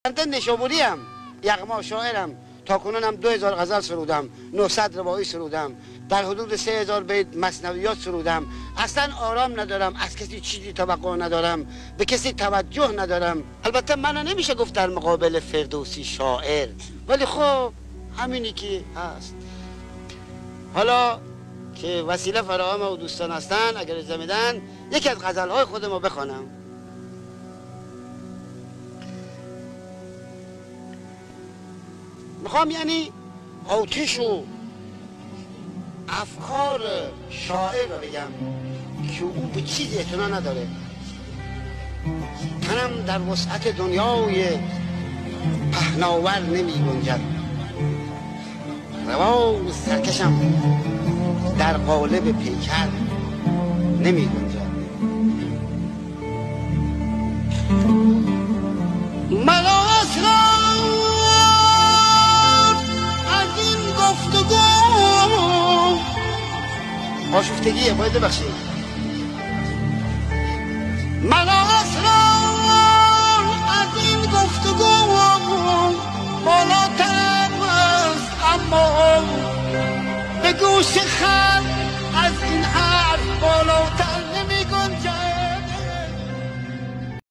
بنده نشابوریم، یغما شاعرم، تا کنونم 2000 غزل سرودم، 900 روایی سرودم، در حدود 3000 بیت مثنویات سرودم. اصلا آرام ندارم، از کسی چیزی توقع ندارم، به کسی توجه ندارم. البته منو نمیشه گفت در مقابل فردوسی شاعر، ولی خب همینی که هست. حالا که وسیله فراهم و دوستان هستن، اگر اجازه میدن یکی از غزلهای خودمو بخوانم. میخوام یعنی آتش و افکار شاعر رو بگم که او به چیزی اعتنا نداره. تنم در وسعت دنیای پهناور نمی گنجد، روان سرکشم در قالب پیکر نمی گنجد. مرا اسرار از این گفتگو آشفتگیه، باید ببخشید. مرا اسرار از این گفتگو بالاتر است، اما به گوش خلق از این حرف بالاتر